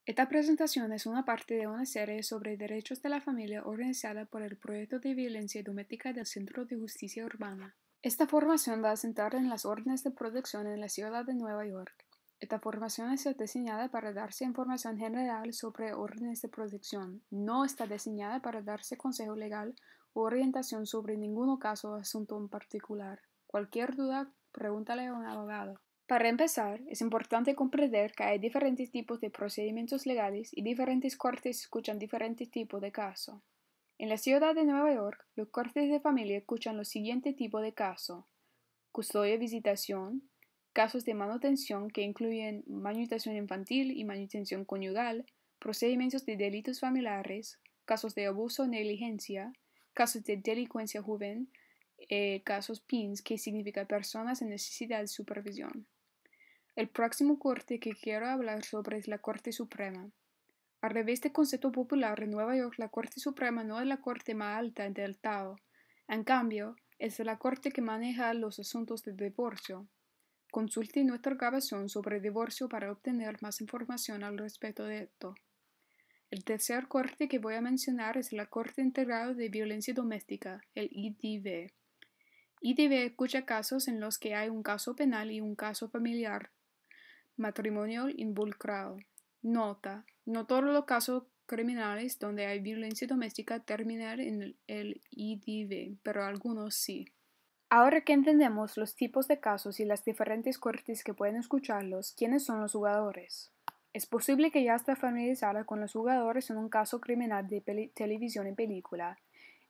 Esta presentación es una parte de una serie sobre derechos de la familia organizada por el Proyecto de Violencia Doméstica del Centro de Justicia Urbana. Esta formación va a centrar en las órdenes de protección en la ciudad de Nueva York. Esta formación está diseñada para darse información general sobre órdenes de protección. No está diseñada para darse consejo legal o orientación sobre ningún caso o asunto en particular. Cualquier duda, pregúntale a un abogado. Para empezar, es importante comprender que hay diferentes tipos de procedimientos legales y diferentes cortes escuchan diferentes tipos de casos. En la ciudad de Nueva York, los cortes de familia escuchan los siguientes tipos de casos: custodia y visitación, casos de manutención que incluyen manutención infantil y manutención conyugal, procedimientos de delitos familiares, casos de abuso o negligencia, casos de delincuencia juvenil, casos PINS, que significa personas en necesidad de supervisión. El próximo corte que quiero hablar sobre es la Corte Suprema. A revés del concepto popular, en Nueva York la Corte Suprema no es la corte más alta del estado. En cambio, es la corte que maneja los asuntos de divorcio. Consulte nuestra grabación sobre divorcio para obtener más información al respecto de esto. El tercer corte que voy a mencionar es la Corte Integrada de Violencia Doméstica, el IDV. IDV escucha casos en los que hay un caso penal y un caso familiar matrimonial involucrado. Nota: no todos los casos criminales donde hay violencia doméstica terminan en el IDV, pero algunos sí. Ahora que entendemos los tipos de casos y las diferentes cortes que pueden escucharlos, ¿quiénes son los jugadores? Es posible que ya esté familiarizada con los jugadores en un caso criminal de televisión y película.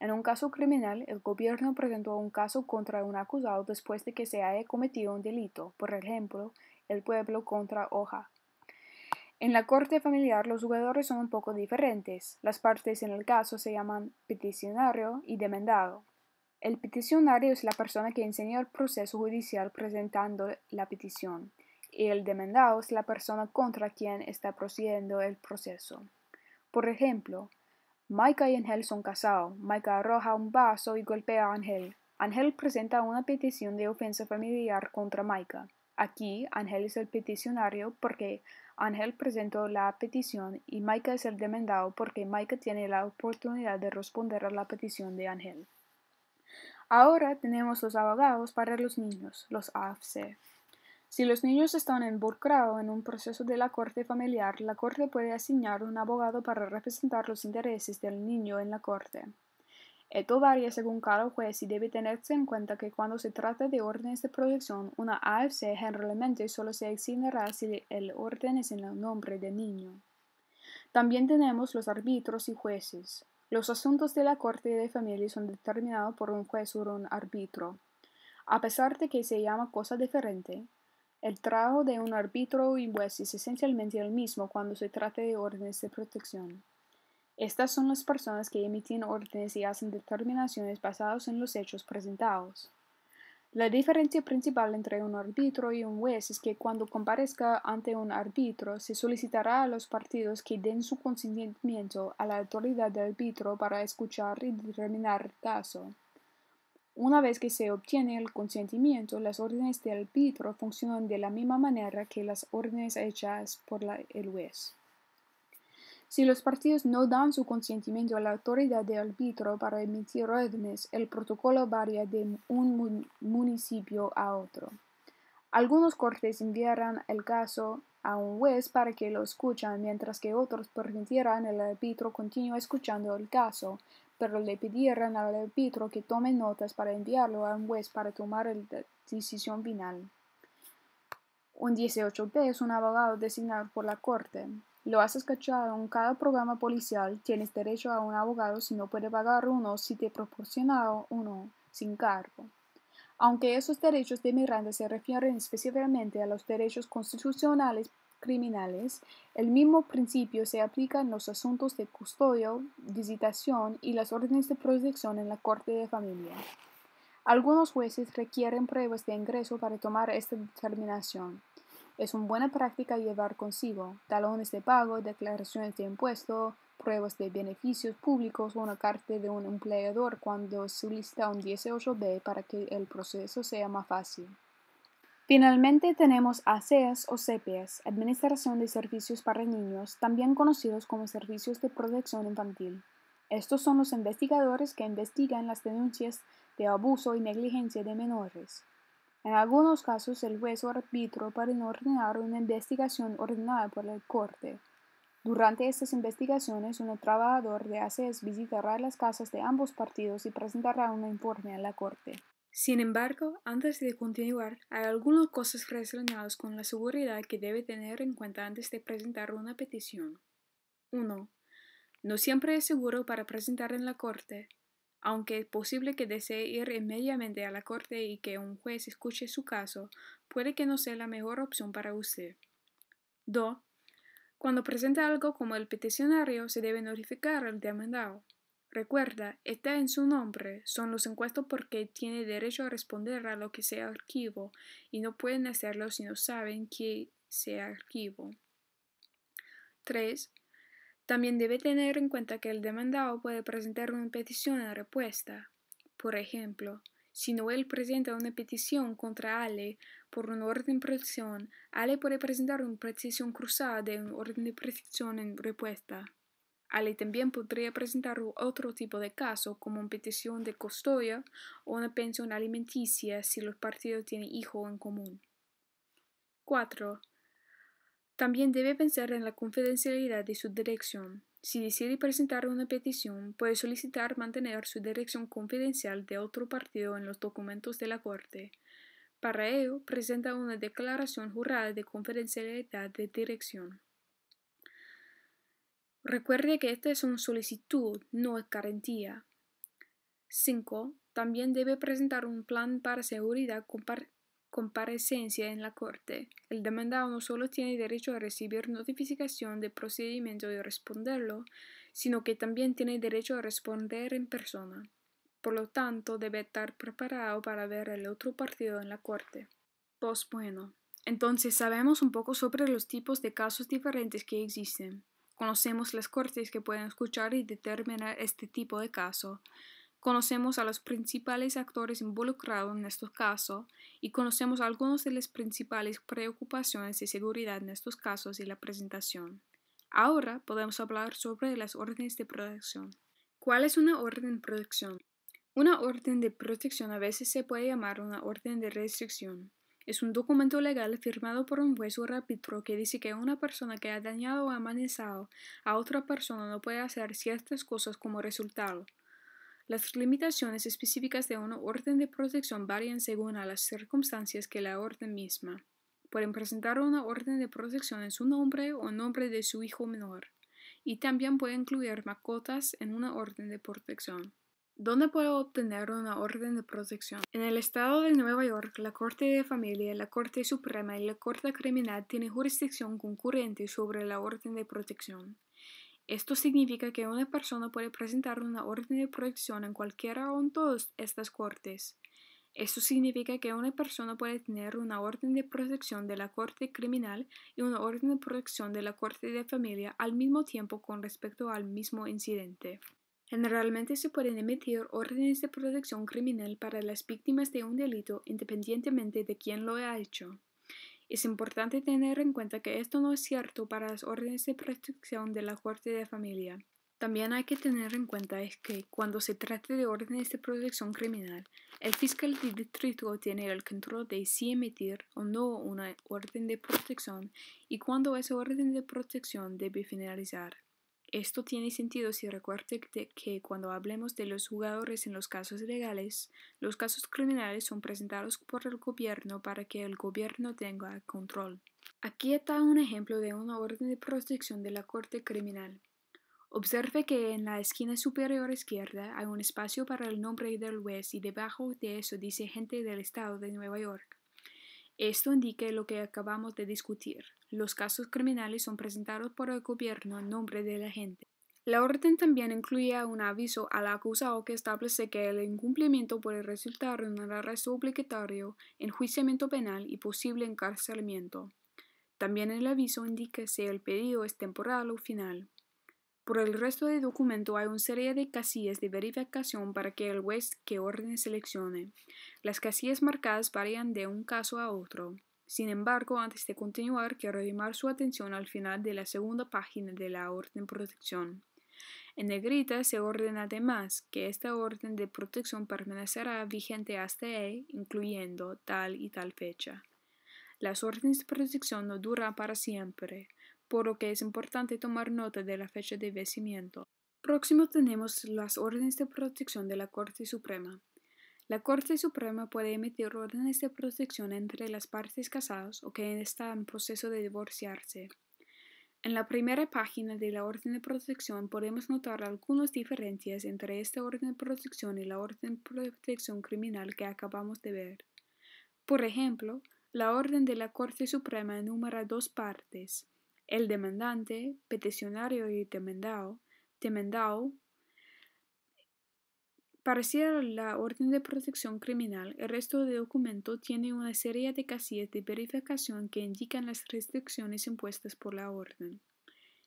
En un caso criminal, el gobierno presentó un caso contra un acusado después de que se haya cometido un delito, por ejemplo, el pueblo contra Hoja. En la corte familiar los jugadores son un poco diferentes. Las partes en el caso se llaman peticionario y demandado. El peticionario es la persona que enseña el proceso judicial presentando la petición, y el demandado es la persona contra quien está procediendo el proceso. Por ejemplo, Micah y Ángel son casados. Micah arroja un vaso y golpea a Ángel. Ángel presenta una petición de ofensa familiar contra Micah. Aquí, Ángel es el peticionario porque Ángel presentó la petición y Micah es el demandado porque Micah tiene la oportunidad de responder a la petición de Ángel. Ahora tenemos los abogados para los niños, los AFC. Si los niños están involucrados en un proceso de la corte familiar, la corte puede asignar un abogado para representar los intereses del niño en la corte. Esto varía según cada juez y debe tenerse en cuenta que cuando se trata de órdenes de protección, una AFC generalmente solo se asignará si el orden es en el nombre del niño. También tenemos los árbitros y jueces. Los asuntos de la corte de familia son determinados por un juez o un árbitro. A pesar de que se llama cosa diferente, el trabajo de un árbitro y juez es esencialmente el mismo cuando se trata de órdenes de protección. Estas son las personas que emiten órdenes y hacen determinaciones basadas en los hechos presentados. La diferencia principal entre un árbitro y un juez es que cuando comparezca ante un árbitro, se solicitará a los partidos que den su consentimiento a la autoridad del árbitro para escuchar y determinar el caso. Una vez que se obtiene el consentimiento, las órdenes del árbitro funcionan de la misma manera que las órdenes hechas por el juez. Si los partidos no dan su consentimiento a la autoridad de árbitro para emitir órdenes, el protocolo varía de un municipio a otro. Algunos cortes enviarán el caso a un juez para que lo escuchen, mientras que otros permitirán al árbitro continuar escuchando el caso, pero le pedirán al árbitro que tome notas para enviarlo a un juez para tomar la decisión final. Un 18B es un abogado designado por la corte. Lo has escuchado en cada programa policial. Tienes derecho a un abogado si no puedes pagar uno, si te proporciona uno sin cargo. Aunque esos derechos de Miranda se refieren específicamente a los derechos constitucionales criminales, el mismo principio se aplica en los asuntos de custodia, visitación y las órdenes de protección en la corte de familia. Algunos jueces requieren pruebas de ingreso para tomar esta determinación. Es una buena práctica llevar consigo talones de pago, declaraciones de impuestos, pruebas de beneficios públicos o una carta de un empleador cuando solicita un 18B para que el proceso sea más fácil. Finalmente tenemos ACES o CPS, Administración de Servicios para Niños, también conocidos como Servicios de Protección Infantil. Estos son los investigadores que investigan las denuncias de abuso y negligencia de menores. En algunos casos, el juez o árbitro pueden ordenar una investigación ordenada por la corte. Durante estas investigaciones, un trabajador de ACES visitará las casas de ambos partidos y presentará un informe a la corte. Sin embargo, antes de continuar, hay algunas cosas relacionadas con la seguridad que debe tener en cuenta antes de presentar una petición. 1. No siempre es seguro para presentar en la corte. Aunque es posible que desee ir inmediatamente a la corte y que un juez escuche su caso, puede que no sea la mejor opción para usted. 2. Cuando presenta algo como el peticionario, se debe notificar al demandado. Recuerda, está en su nombre, son los encuestos porque tiene derecho a responder a lo que sea archivo y no pueden hacerlo si no saben que sea archivo. 3. También debe tener en cuenta que el demandado puede presentar una petición en respuesta. Por ejemplo, si Noel presenta una petición contra Ale por un orden de protección, Ale puede presentar una petición cruzada de un orden de protección en respuesta. Ale también podría presentar otro tipo de caso, como una petición de custodia o una pensión alimenticia si los partidos tienen hijos en común. 4. También debe pensar en la confidencialidad de su dirección. Si decide presentar una petición, puede solicitar mantener su dirección confidencial de otro partido en los documentos de la Corte. Para ello, presenta una declaración jurada de confidencialidad de dirección. Recuerde que esta es una solicitud, no es garantía. 5. También debe presentar un plan para seguridad comparecencia en la corte. El demandado no solo tiene derecho a recibir notificación de procedimiento y responderlo, sino que también tiene derecho a responder en persona. Por lo tanto, debe estar preparado para ver el otro partido en la corte. Pues bueno, entonces sabemos un poco sobre los tipos de casos diferentes que existen. Conocemos las cortes que pueden escuchar y determinar este tipo de caso. Conocemos a los principales actores involucrados en estos casos y conocemos algunas de las principales preocupaciones de seguridad en estos casos y la presentación. Ahora podemos hablar sobre las órdenes de protección. ¿Cuál es una orden de protección? Una orden de protección a veces se puede llamar una orden de restricción. Es un documento legal firmado por un juez o árbitro que dice que una persona que ha dañado o amenazado a otra persona no puede hacer ciertas cosas como resultado. Las limitaciones específicas de una orden de protección varían según a las circunstancias que la orden misma. Pueden presentar una orden de protección en su nombre o en nombre de su hijo menor, y también puede incluir mascotas en una orden de protección. ¿Dónde puedo obtener una orden de protección? En el estado de Nueva York, la Corte de Familia, la Corte Suprema y la Corte Criminal tienen jurisdicción concurrente sobre la orden de protección. Esto significa que una persona puede presentar una orden de protección en cualquiera o en todas estas cortes. Esto significa que una persona puede tener una orden de protección de la Corte Criminal y una orden de protección de la Corte de Familia al mismo tiempo con respecto al mismo incidente. Generalmente se pueden emitir órdenes de protección criminal para las víctimas de un delito independientemente de quién lo ha hecho. Es importante tener en cuenta que esto no es cierto para las órdenes de protección de la Corte de Familia. También hay que tener en cuenta es que cuando se trata de órdenes de protección criminal, el fiscal de distrito tiene el control de si emitir o no una orden de protección y cuándo esa orden de protección debe finalizar. Esto tiene sentido si recuerde que cuando hablemos de los jugadores en los casos legales, los casos criminales son presentados por el gobierno para que el gobierno tenga control. Aquí está un ejemplo de una orden de protección de la Corte Criminal. Observe que en la esquina superior izquierda hay un espacio para el nombre del juez y debajo de eso dice gente del estado de Nueva York. Esto indica lo que acabamos de discutir. Los casos criminales son presentados por el gobierno en nombre de la gente. La orden también incluye un aviso al acusado que establece que el incumplimiento puede resultar en un arresto obligatorio, enjuiciamiento penal y posible encarcelamiento. También el aviso indica si el pedido es temporal o final. Por el resto del documento hay una serie de casillas de verificación para que el juez que orden seleccione. Las casillas marcadas varían de un caso a otro. Sin embargo, antes de continuar, quiero llamar su atención al final de la segunda página de la orden de protección. En negrita se ordena además que esta orden de protección permanecerá vigente hasta incluyendo tal y tal fecha. Las órdenes de protección no duran para siempre, por lo que es importante tomar nota de la fecha de vencimiento. Próximo tenemos las órdenes de protección de la Corte Suprema. La Corte Suprema puede emitir órdenes de protección entre las partes casadas o que están en proceso de divorciarse. En la primera página de la orden de protección podemos notar algunas diferencias entre esta orden de protección y la orden de protección criminal que acabamos de ver. Por ejemplo, la orden de la Corte Suprema enumera dos partes, el demandante, peticionario y demandado. Parecido a la orden de protección criminal, el resto del documento tiene una serie de casillas de verificación que indican las restricciones impuestas por la orden.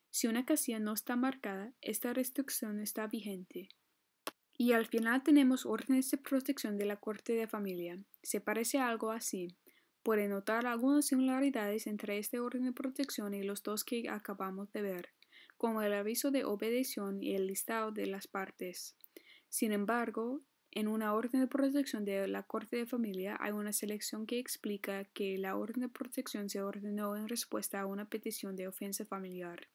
Si una casilla no está marcada, esta restricción está vigente. Y al final tenemos órdenes de protección de la Corte de Familia. Se parece a algo así. Puede notar algunas similaridades entre este orden de protección y los dos que acabamos de ver, como el aviso de obedieción y el listado de las partes. Sin embargo, en una orden de protección de la Corte de Familia hay una selección que explica que la orden de protección se ordenó en respuesta a una petición de ofensa familiar.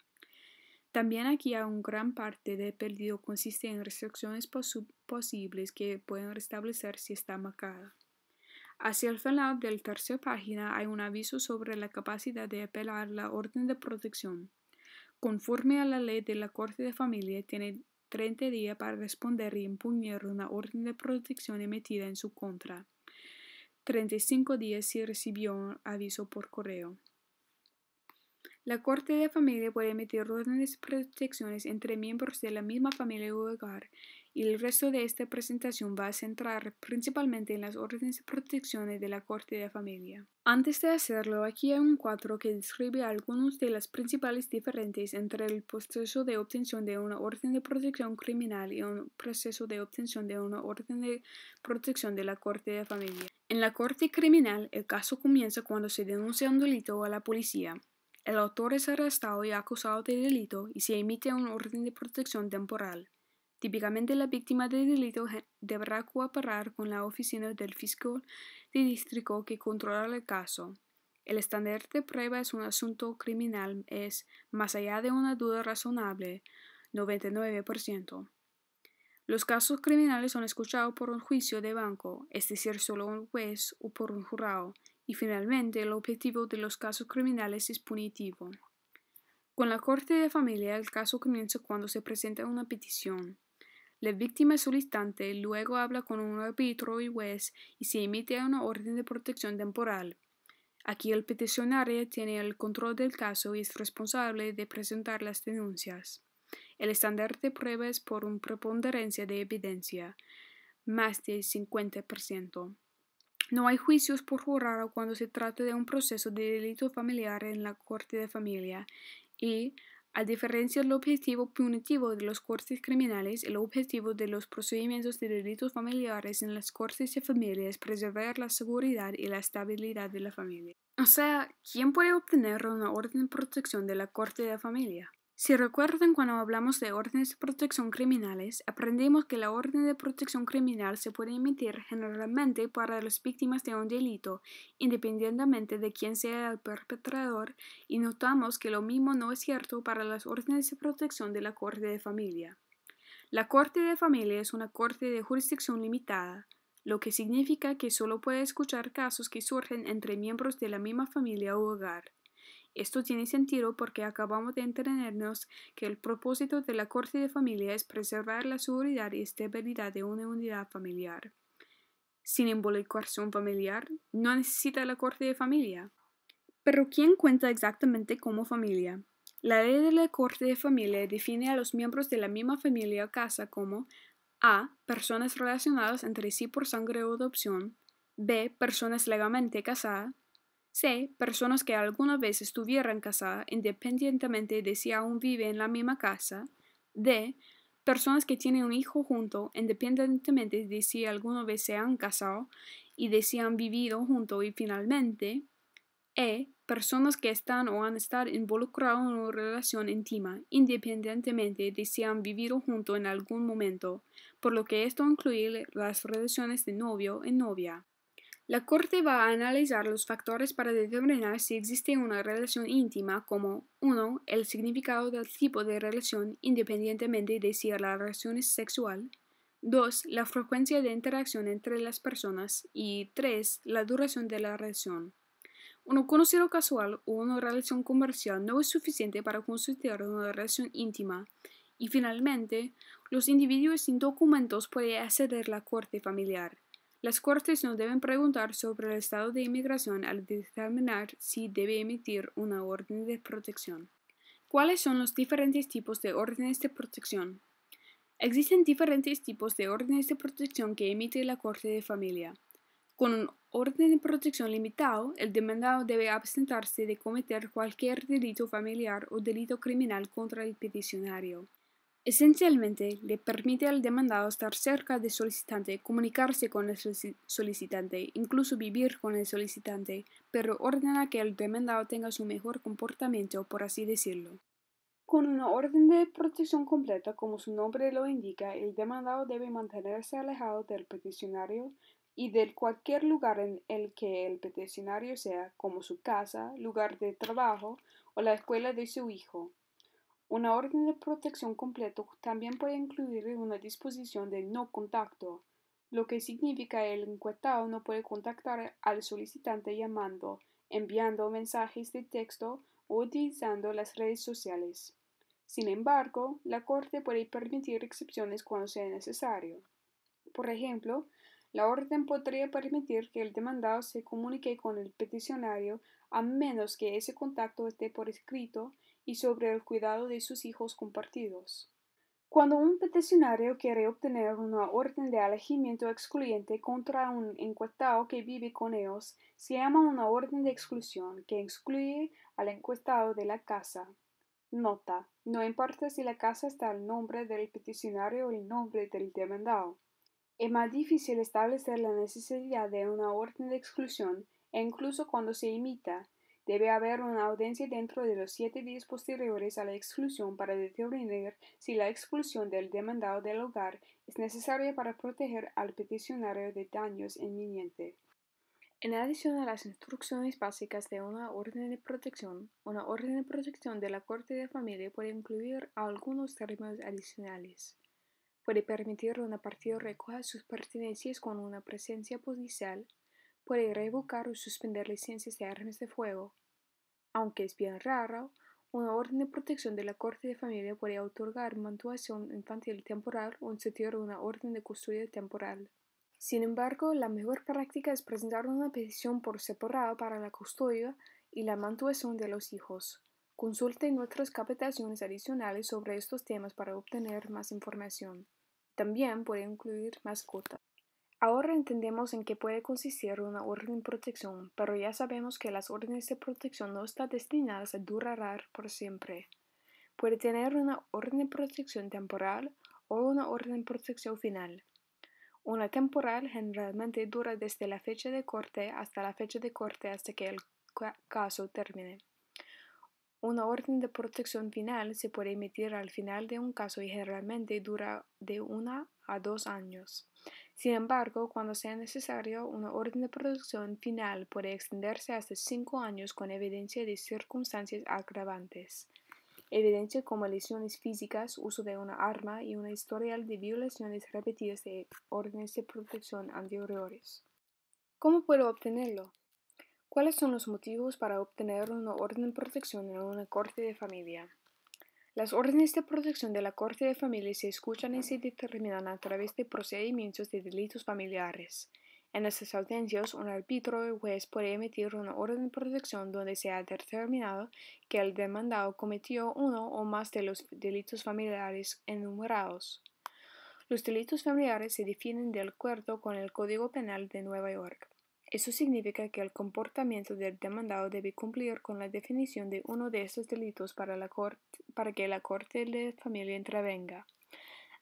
También aquí hay una gran parte del pedido consiste en restricciones posibles que pueden restablecer si está marcada. Hacia el final de la tercera página hay un aviso sobre la capacidad de apelar la orden de protección. Conforme a la ley de la Corte de Familia, tiene 30 días para responder y impugnar una orden de protección emitida en su contra. 35 días si recibió un aviso por correo. La Corte de Familia puede emitir órdenes de protecciones entre miembros de la misma familia o hogar, y el resto de esta presentación va a centrar principalmente en las órdenes de protección de la Corte de Familia. Antes de hacerlo, aquí hay un cuadro que describe algunas de las principales diferencias entre el proceso de obtención de una orden de protección criminal y un proceso de obtención de una orden de protección de la Corte de Familia. En la Corte criminal, el caso comienza cuando se denuncia un delito a la policía. El autor es arrestado y acusado de delito y se emite una orden de protección temporal. Típicamente la víctima del delito deberá cooperar con la oficina del fiscal de distrito que controla el caso. El estándar de prueba es un asunto criminal es, más allá de una duda razonable, 99%. Los casos criminales son escuchados por un juicio de banco, es decir, solo un juez o por un jurado, y finalmente el objetivo de los casos criminales es punitivo. Con la Corte de Familia, el caso comienza cuando se presenta una petición. La víctima solicitante luego habla con un árbitro y juez y se emite una orden de protección temporal. Aquí el peticionario tiene el control del caso y es responsable de presentar las denuncias. El estándar de prueba es por una preponderancia de evidencia, más de 50%. No hay juicios por jurado cuando se trata de un proceso de delito familiar en la Corte de Familia y, a diferencia del objetivo punitivo de los cortes criminales, el objetivo de los procedimientos de delitos familiares en las cortes de familia es preservar la seguridad y la estabilidad de la familia. O sea, ¿quién puede obtener una orden de protección de la Corte de Familia? Si recuerdan cuando hablamos de órdenes de protección criminales, aprendimos que la orden de protección criminal se puede emitir generalmente para las víctimas de un delito, independientemente de quién sea el perpetrador, y notamos que lo mismo no es cierto para las órdenes de protección de la Corte de Familia. La Corte de Familia es una corte de jurisdicción limitada, lo que significa que solo puede escuchar casos que surgen entre miembros de la misma familia o hogar. Esto tiene sentido porque acabamos de entendernos que el propósito de la Corte de Familia es preservar la seguridad y estabilidad de una unidad familiar. Sin involucración familiar, no necesita la Corte de Familia. Pero ¿quién cuenta exactamente como familia? La ley de la Corte de Familia define a los miembros de la misma familia o casa como a. Personas relacionadas entre sí por sangre o adopción. b. Personas legalmente casadas. C. Personas que alguna vez estuvieran casadas independientemente de si aún viven en la misma casa. D. Personas que tienen un hijo junto, independientemente de si alguna vez se han casado y de si han vivido juntos y finalmente. E. Personas que están o han estado involucradas en una relación íntima, independientemente de si han vivido juntos en algún momento, por lo que esto incluye las relaciones de novio y novia. La Corte va a analizar los factores para determinar si existe una relación íntima como 1. El significado del tipo de relación independientemente de si la relación es sexual, 2. La frecuencia de interacción entre las personas y 3. La duración de la relación. Un conocido casual o una relación comercial no es suficiente para constituir una relación íntima. Y finalmente, los individuos sin documentos pueden acceder a la corte familiar. Las cortes no deben preguntar sobre el estado de inmigración al determinar si debe emitir una orden de protección. ¿Cuáles son los diferentes tipos de órdenes de protección? Existen diferentes tipos de órdenes de protección que emite la Corte de Familia. Con un orden de protección limitado, el demandado debe abstenerse de cometer cualquier delito familiar o delito criminal contra el peticionario. Esencialmente, le permite al demandado estar cerca del solicitante, comunicarse con el solicitante, incluso vivir con el solicitante, pero ordena que el demandado tenga su mejor comportamiento, por así decirlo. Con una orden de protección completa, como su nombre lo indica, el demandado debe mantenerse alejado del peticionario y de cualquier lugar en el que el peticionario sea, como su casa, lugar de trabajo o la escuela de su hijo. Una orden de protección completo también puede incluir una disposición de no contacto, lo que significa que el encuestado no puede contactar al solicitante llamando, enviando mensajes de texto o utilizando las redes sociales. Sin embargo, la Corte puede permitir excepciones cuando sea necesario. Por ejemplo, la orden podría permitir que el demandado se comunique con el peticionario a menos que ese contacto esté por escrito y sobre el cuidado de sus hijos compartidos. Cuando un peticionario quiere obtener una orden de alejamiento excluyente contra un encuestado que vive con ellos, se llama una orden de exclusión que excluye al encuestado de la casa. Nota: no importa si la casa está al nombre del peticionario o el nombre del demandado. Es más difícil establecer la necesidad de una orden de exclusión, e incluso cuando se emita, debe haber una audiencia dentro de los 7 días posteriores a la exclusión para determinar si la expulsión del demandado del hogar es necesaria para proteger al peticionario de daños inminentes. En adición a las instrucciones básicas de una orden de protección de la Corte de Familia puede incluir algunos términos adicionales. Puede permitir que una partida recoja sus pertenencias con una presencia policial, puede revocar o suspender licencias de armas de fuego. Aunque es bien raro, una orden de protección de la Corte de Familia puede otorgar manutención infantil temporal o instituir una orden de custodia temporal. Sin embargo, la mejor práctica es presentar una petición por separado para la custodia y la manutención de los hijos. Consulte nuestras capacitaciones adicionales sobre estos temas para obtener más información. También puede incluir mascotas. Ahora entendemos en qué puede consistir una orden de protección, pero ya sabemos que las órdenes de protección no están destinadas a durar por siempre. Puede tener una orden de protección temporal o una orden de protección final. Una temporal generalmente dura desde la fecha de corte hasta la fecha de corte hasta que el caso termine. Una orden de protección final se puede emitir al final de un caso y generalmente dura de 1 a 2 años. Sin embargo, cuando sea necesario, una orden de protección final puede extenderse hasta 5 años con evidencia de circunstancias agravantes. Evidencia como lesiones físicas, uso de una arma y una historial de violaciones repetidas de órdenes de protección anteriores. ¿Cómo puedo obtenerlo? ¿Cuáles son los motivos para obtener una orden de protección en una corte de familia? Las órdenes de protección de la Corte de Familia se escuchan y se determinan a través de procedimientos de delitos familiares. En estas audiencias, un árbitro o juez puede emitir una orden de protección donde se ha determinado que el demandado cometió uno o más de los delitos familiares enumerados. Los delitos familiares se definen de acuerdo con el Código Penal de Nueva York. Eso significa que el comportamiento del demandado debe cumplir con la definición de uno de estos delitos para que la Corte de Familia intervenga.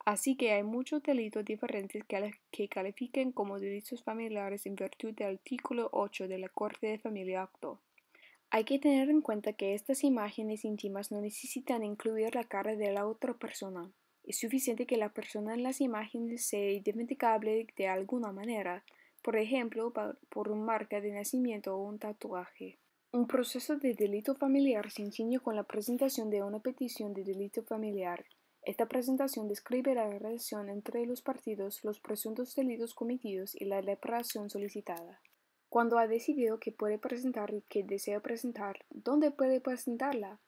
Así que hay muchos delitos diferentes que califiquen como delitos familiares en virtud del artículo 8 de la Corte de Familia actual. Hay que tener en cuenta que estas imágenes íntimas no necesitan incluir la cara de la otra persona. Es suficiente que la persona en las imágenes sea identificable de alguna manera, por ejemplo, por una marca de nacimiento o un tatuaje. Un proceso de delito familiar se inicia con la presentación de una petición de delito familiar. Esta presentación describe la relación entre los partidos, los presuntos delitos cometidos y la reparación solicitada. Cuando ha decidido que puede presentar y que desea presentar, ¿dónde puede presentarla?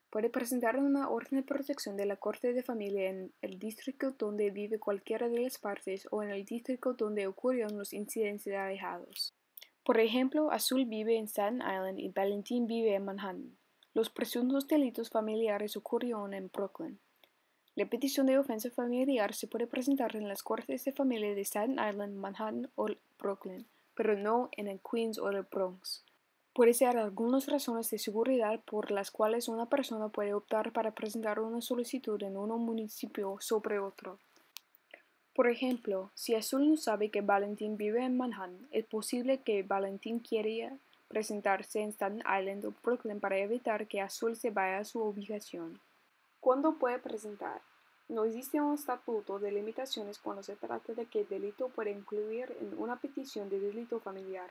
Puede presentar una orden de protección de la Corte de Familia en el distrito donde vive cualquiera de las partes o en el distrito donde ocurrieron los incidentes alejados. Por ejemplo, Azul vive en Staten Island y Valentín vive en Manhattan. Los presuntos delitos familiares ocurrieron en Brooklyn. La petición de ofensa familiar se puede presentar en las Cortes de Familia de Staten Island, Manhattan o Brooklyn, pero no en el Queens o el Bronx. Puede ser algunas razones de seguridad por las cuales una persona puede optar para presentar una solicitud en un municipio sobre otro. Por ejemplo, si Azul no sabe que Valentín vive en Manhattan, es posible que Valentín quiera presentarse en Staten Island o Brooklyn para evitar que Azul se vaya a su ubicación. ¿Cuándo puede presentar? No existe un estatuto de limitaciones cuando se trata de qué delito puede incluir en una petición de delito familiar.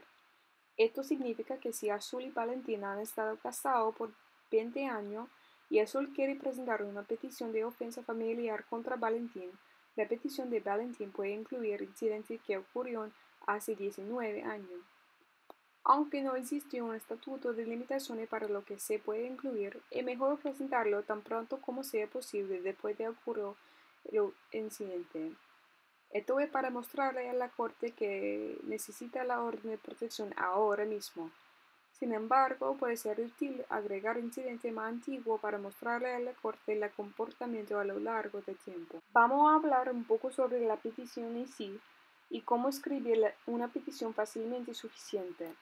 Esto significa que si Azul y Valentín han estado casados por 20 años y Azul quiere presentar una petición de ofensa familiar contra Valentín, la petición de Valentín puede incluir incidentes que ocurrieron hace 19 años. Aunque no existe un estatuto de limitaciones para lo que se puede incluir, es mejor presentarlo tan pronto como sea posible después de ocurrir el incidente. Esto es para mostrarle a la Corte que necesita la orden de protección ahora mismo. Sin embargo, puede ser útil agregar incidentes más antiguos para mostrarle a la Corte el comportamiento a lo largo del tiempo. Vamos a hablar un poco sobre la petición en sí y cómo escribir una petición fácilmente suficiente.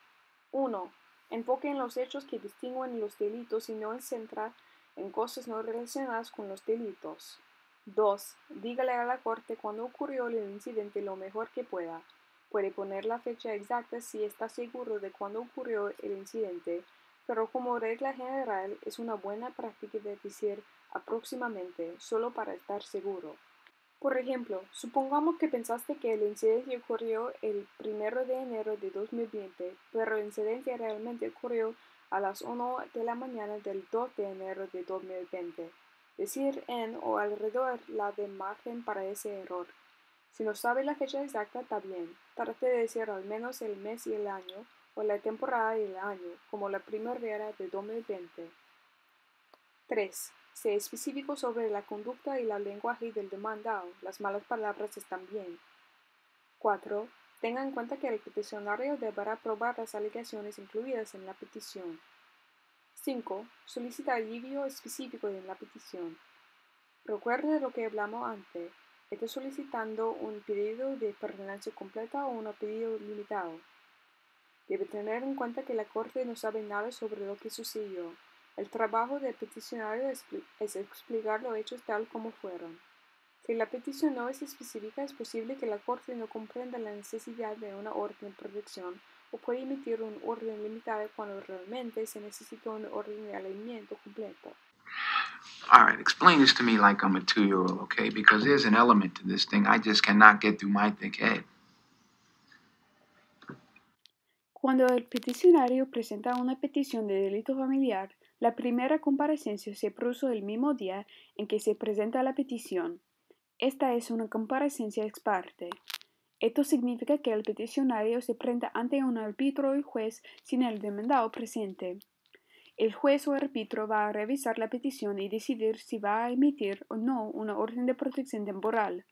1. Enfoque en los hechos que distinguen los delitos y no se centra en cosas no relacionadas con los delitos. 2. Dígale a la Corte cuándo ocurrió el incidente lo mejor que pueda. Puede poner la fecha exacta si está seguro de cuándo ocurrió el incidente, pero como regla general es una buena práctica de decir aproximadamente, solo para estar seguro. Por ejemplo, supongamos que pensaste que el incidente ocurrió el 1 de enero de 2020, pero el incidente realmente ocurrió a las 1 de la mañana del 2 de enero de 2020. Decir en o alrededor la de margen para ese error. Si no sabe la fecha exacta, está bien. Trate de decir al menos el mes y el año, o la temporada y el año, como la primavera de 2020. 3. Sé específico sobre la conducta y el lenguaje del demandado. Las malas palabras están bien. 4. Tenga en cuenta que el peticionario deberá probar las alegaciones incluidas en la petición. 5. Solicita alivio específico en la petición. Recuerde lo que hablamos antes. ¿Está solicitando un pedido de permanencia completa o un pedido limitado? Debe tener en cuenta que la Corte no sabe nada sobre lo que sucedió. El trabajo del peticionario es explicar los hechos tal como fueron. Si la petición no es específica, es posible que la Corte no comprenda la necesidad de una orden de protección o puede emitir una orden limitada cuando realmente se necesita una orden de alejamiento completo. All right, explain this to me like I'm a 2-year-old, okay? Because there's an element to this thing I just cannot get through my thick head. Cuando el peticionario presenta una petición de delito familiar, la primera comparecencia se produce el mismo día en que se presenta la petición. Esta es una comparecencia ex parte. Esto significa que el peticionario se presenta ante un árbitro y juez sin el demandado presente. El juez o árbitro va a revisar la petición y decidir si va a emitir o no una orden de protección temporal.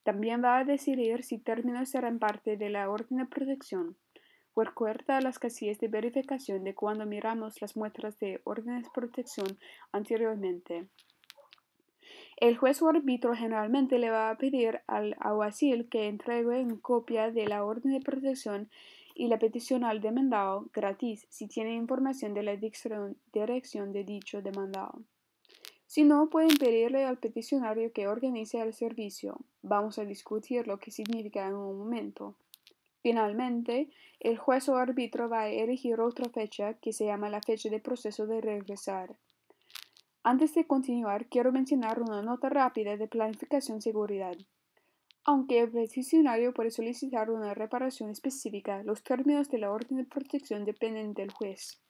También va a decidir si términos serán parte de la orden de protección. Recuerda las casillas de verificación de cuando miramos las muestras de órdenes de protección anteriormente. El juez o árbitro generalmente le va a pedir al alguacil que entregue una copia de la orden de protección y la petición al demandado gratis si tiene información de la dirección de dicho demandado. Si no, pueden pedirle al peticionario que organice el servicio. Vamos a discutir lo que significa en un momento. Finalmente, el juez o árbitro va a elegir otra fecha que se llama la fecha de proceso de regresar. Antes de continuar, quiero mencionar una nota rápida de planificación seguridad. Aunque el peticionario puede solicitar una reparación específica, los términos de la orden de protección dependen del juez.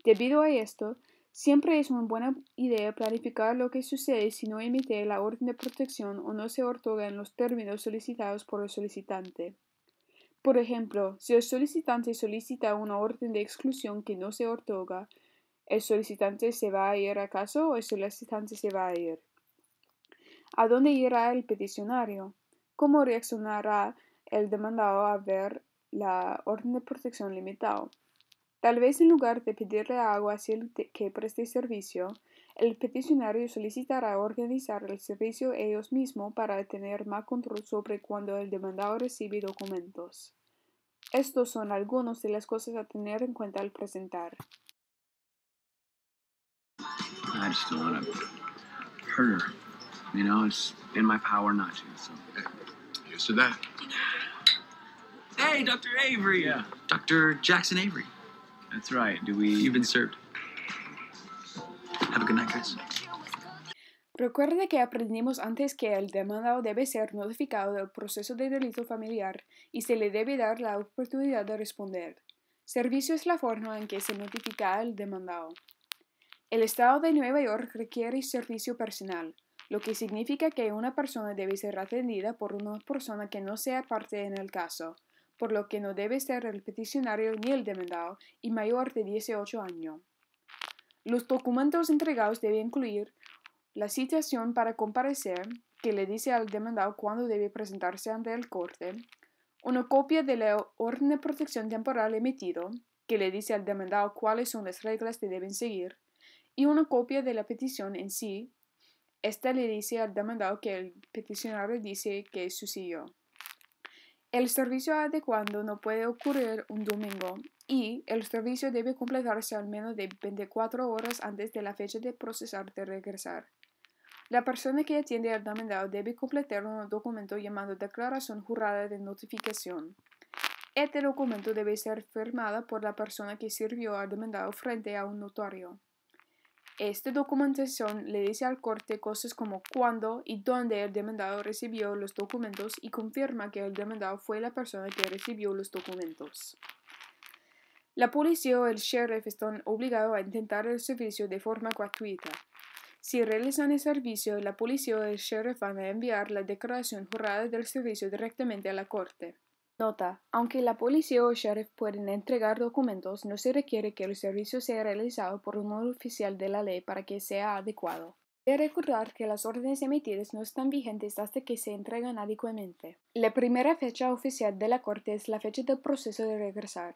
Debido a esto, siempre es una buena idea planificar lo que sucede si no emite la orden de protección o no se otorga en los términos solicitados por el solicitante. Por ejemplo, si el solicitante solicita una orden de exclusión que no se otorga, ¿el solicitante se va a ir acaso o el solicitante se va a ir? ¿A dónde irá el peticionario? ¿Cómo reaccionará el demandado a ver la orden de protección limitado? Tal vez en lugar de pedirle algo a el que preste servicio, el peticionario solicitará organizar el servicio ellos mismos para tener más control sobre cuando el demandado recibe documentos. Estos son algunas de las cosas a tener en cuenta al presentar. I just don't want to hurt her. You know, it's in my power not to. So. Here's to that. Hey, Dr. Avery. Yeah. Dr. Jackson Avery. That's right. You've been served. Have a good night, guys. Recuerde que aprendimos antes que el demandado debe ser notificado del proceso de delito familiar y se le debe dar la oportunidad de responder. Servicio es la forma en que se notifica al demandado. El Estado de Nueva York requiere servicio personal, lo que significa que una persona debe ser atendida por una persona que no sea parte en el caso, por lo que no debe ser el peticionario ni el demandado y mayor de 18 años. Los documentos entregados deben incluir la citación para comparecer, que le dice al demandado cuándo debe presentarse ante el corte, una copia de la orden de protección temporal emitido, que le dice al demandado cuáles son las reglas que deben seguir, y una copia de la petición en sí. Esta le dice al demandado que el peticionario dice que sucedió. El servicio adecuado no puede ocurrir un domingo y el servicio debe completarse al menos de 24 horas antes de la fecha de procesar de regresar. La persona que atiende al demandado debe completar un documento llamado Declaración Jurada de Notificación. Este documento debe ser firmado por la persona que sirvió al demandado frente a un notario. Esta documentación le dice al corte cosas como cuándo y dónde el demandado recibió los documentos y confirma que el demandado fue la persona que recibió los documentos. La policía o el sheriff están obligados a intentar el servicio de forma gratuita. Si realizan el servicio, la policía o el sheriff van a enviar la declaración jurada del servicio directamente a la corte. Nota: aunque la policía o el sheriff pueden entregar documentos, no se requiere que el servicio sea realizado por un oficial de la ley para que sea adecuado. Debe recordar que las órdenes emitidas no están vigentes hasta que se entregan adecuadamente. La primera fecha oficial de la corte es la fecha del proceso de regresar.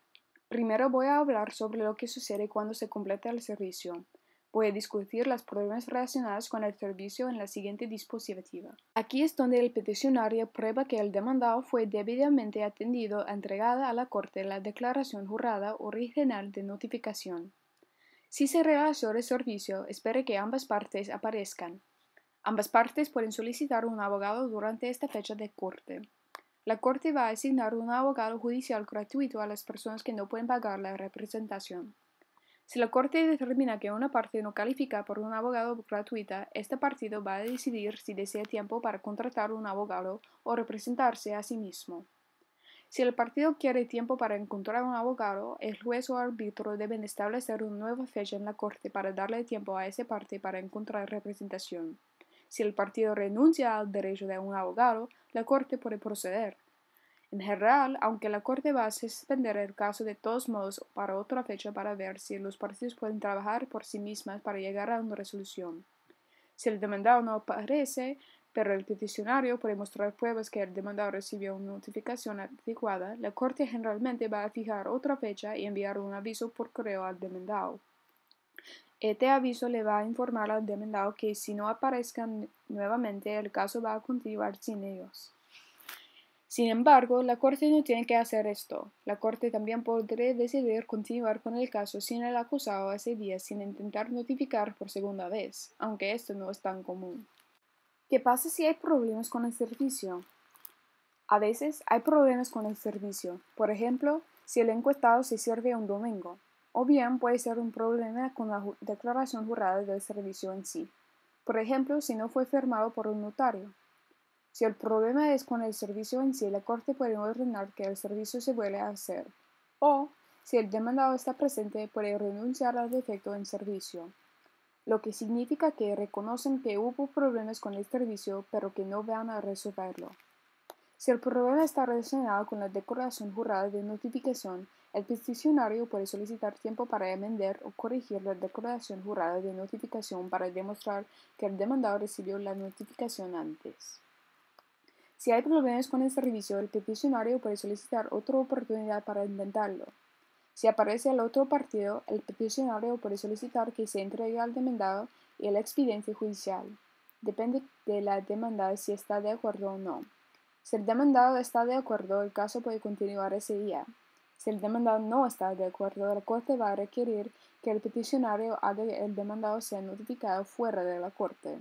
Primero voy a hablar sobre lo que sucede cuando se completa el servicio. Voy a discutir las pruebas relacionadas con el servicio en la siguiente diapositiva. Aquí es donde el peticionario prueba que el demandado fue debidamente atendido, entregada a la corte la declaración jurada original de notificación. Si se realizó el servicio, espere que ambas partes aparezcan. Ambas partes pueden solicitar un abogado durante esta fecha de corte. La corte va a asignar un abogado judicial gratuito a las personas que no pueden pagar la representación. Si la corte determina que una parte no califica por un abogado gratuita, este partido va a decidir si desea tiempo para contratar un abogado o representarse a sí mismo. Si el partido quiere tiempo para encontrar un abogado, el juez o árbitro deben establecer una nueva fecha en la corte para darle tiempo a esa parte para encontrar representación. Si el partido renuncia al derecho de un abogado, la corte puede proceder. En general, aunque la corte va a suspender el caso de todos modos para otra fecha para ver si los partidos pueden trabajar por sí mismas para llegar a una resolución. Si el demandado no aparece, pero el peticionario puede mostrar pruebas que el demandado recibió una notificación adecuada, la corte generalmente va a fijar otra fecha y enviar un aviso por correo al demandado. Este aviso le va a informar al demandado que si no aparezcan nuevamente, el caso va a continuar sin ellos. Sin embargo, la Corte no tiene que hacer esto. La Corte también podría decidir continuar con el caso sin el acusado ese día sin intentar notificar por segunda vez, aunque esto no es tan común. ¿Qué pasa si hay problemas con el servicio? A veces hay problemas con el servicio, por ejemplo, si el encuestado se sirve un domingo, o bien puede ser un problema con la declaración jurada del servicio en sí, por ejemplo, si no fue firmado por un notario. Si el problema es con el servicio en sí, la Corte puede ordenar que el servicio se vuelva a hacer, o, si el demandado está presente, puede renunciar al defecto en servicio, lo que significa que reconocen que hubo problemas con el servicio, pero que no van a resolverlo. Si el problema está relacionado con la declaración jurada de notificación, el peticionario puede solicitar tiempo para enmendar o corregir la declaración jurada de notificación para demostrar que el demandado recibió la notificación antes. Si hay problemas con el servicio, el peticionario puede solicitar otra oportunidad para intentarlo. Si aparece el otro partido, el peticionario puede solicitar que se entregue al demandado y el expediente judicial. Depende de la demanda si está de acuerdo o no. Si el demandado está de acuerdo, el caso puede continuar ese día. Si el demandado no está de acuerdo, la Corte va a requerir que el peticionario haga que el demandado sea notificado fuera de la Corte.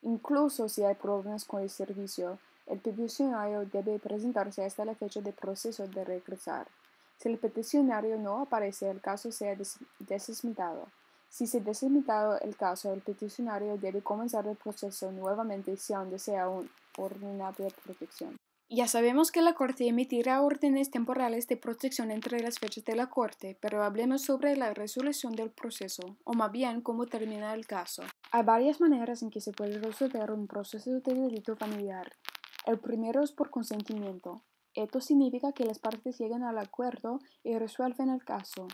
Incluso si hay problemas con el servicio, el peticionario debe presentarse hasta la fecha de proceso de regresar. Si el peticionario no aparece, el caso sea desestimado. Si se desestimado el caso, el peticionario debe comenzar el proceso nuevamente si aún desea un orden de protección. Ya sabemos que la Corte emitirá órdenes temporales de protección entre las fechas de la Corte, pero hablemos sobre la resolución del proceso, o más bien cómo termina el caso. Hay varias maneras en que se puede resolver un proceso de delito familiar. El primero es por consentimiento. Esto significa que las partes llegan al acuerdo y resuelven el caso.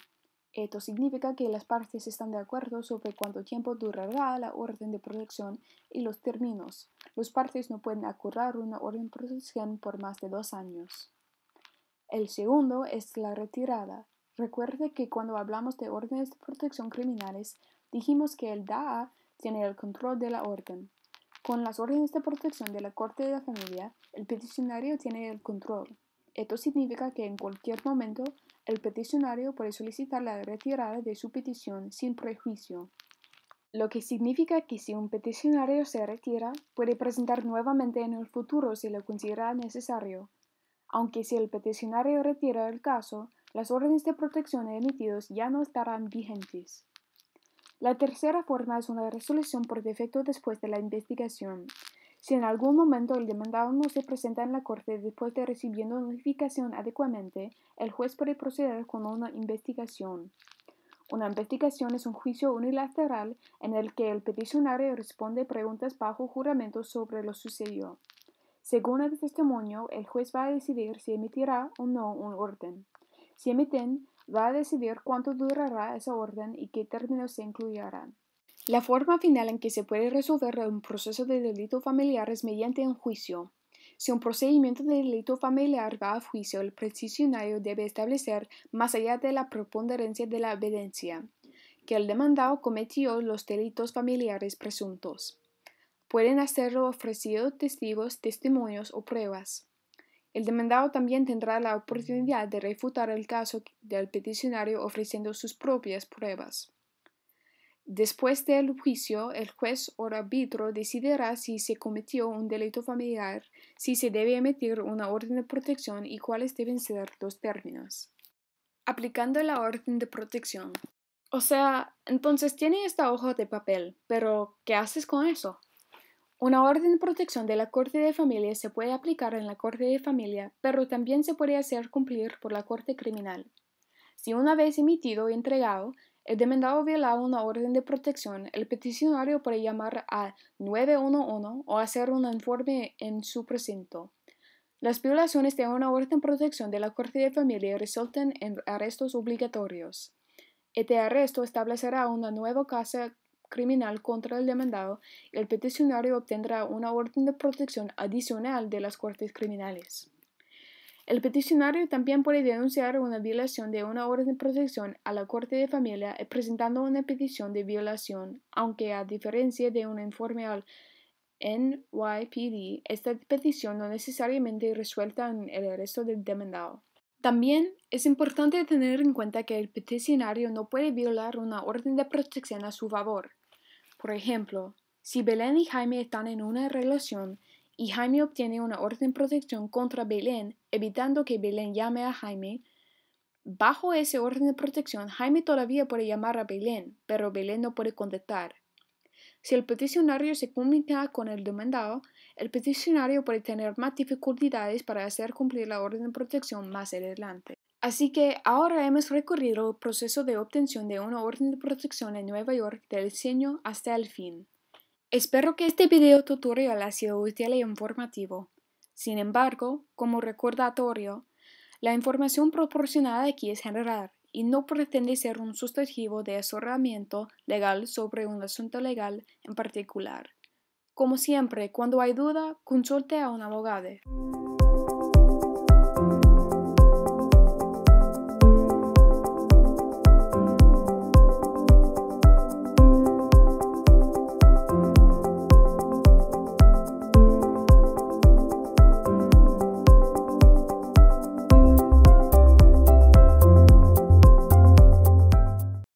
Esto significa que las partes están de acuerdo sobre cuánto tiempo durará la orden de protección y los términos. Las partes no pueden acordar una orden de protección por más de 2 años. El segundo es la retirada. Recuerde que cuando hablamos de órdenes de protección criminales, dijimos que el DAA tiene el control de la orden. Con las órdenes de protección de la Corte de la Familia, el peticionario tiene el control. Esto significa que en cualquier momento el peticionario puede solicitar la retirada de su petición sin prejuicio, lo que significa que si un peticionario se retira, puede presentar nuevamente en el futuro si lo considera necesario. Aunque si el peticionario retira el caso, las órdenes de protección emitidas ya no estarán vigentes. La tercera forma es una resolución por defecto después de la investigación. Si en algún momento el demandado no se presenta en la Corte después de recibiendo notificación adecuadamente, el juez puede proceder con una investigación. Una investigación es un juicio unilateral en el que el peticionario responde preguntas bajo juramento sobre lo sucedido. Según el testimonio, el juez va a decidir si emitirá o no un orden. Si emiten, va a decidir cuánto durará esa orden y qué términos se incluirán. La forma final en que se puede resolver un proceso de delito familiar es mediante un juicio. Si un procedimiento de delito familiar va a juicio, el peticionario debe establecer, más allá de la preponderancia de la evidencia, que el demandado cometió los delitos familiares presuntos. Pueden hacerlo ofreciendo testigos, testimonios o pruebas. El demandado también tendrá la oportunidad de refutar el caso del peticionario ofreciendo sus propias pruebas. Después del juicio, el juez o árbitro decidirá si se cometió un delito familiar, si se debe emitir una orden de protección y cuáles deben ser los términos. Aplicando la orden de protección. O sea, entonces tiene esta hoja de papel, pero ¿qué haces con eso? Una orden de protección de la Corte de Familia se puede aplicar en la Corte de Familia, pero también se puede hacer cumplir por la Corte Criminal. Si una vez emitido y entregado, el demandado viola una orden de protección, el peticionario puede llamar a 911 o hacer un informe en su precinto. Las violaciones de una orden de protección de la Corte de Familia resultan en arrestos obligatorios. Este arresto establecerá una nueva causa criminal contra el demandado y el peticionario obtendrá una orden de protección adicional de las Cortes Criminales. El peticionario también puede denunciar una violación de una orden de protección a la Corte de Familia presentando una petición de violación, aunque a diferencia de un informe al NYPD, esta petición no necesariamente resuelta en el arresto del demandado. También es importante tener en cuenta que el peticionario no puede violar una orden de protección a su favor. Por ejemplo, si Belén y Jaime están en una relación y Jaime obtiene una orden de protección contra Belén, evitando que Belén llame a Jaime, bajo ese orden de protección, Jaime todavía puede llamar a Belén, pero Belén no puede contestar. Si el peticionario se comunica con el demandado, el peticionario puede tener más dificultades para hacer cumplir la orden de protección más adelante. Así que ahora hemos recorrido el proceso de obtención de una orden de protección en Nueva York del diseño hasta el fin. Espero que este video tutorial haya sido útil e informativo. Sin embargo, como recordatorio, la información proporcionada aquí es general y no pretende ser un sustantivo de asesoramiento legal sobre un asunto legal en particular. Como siempre, cuando hay duda, consulte a un abogado.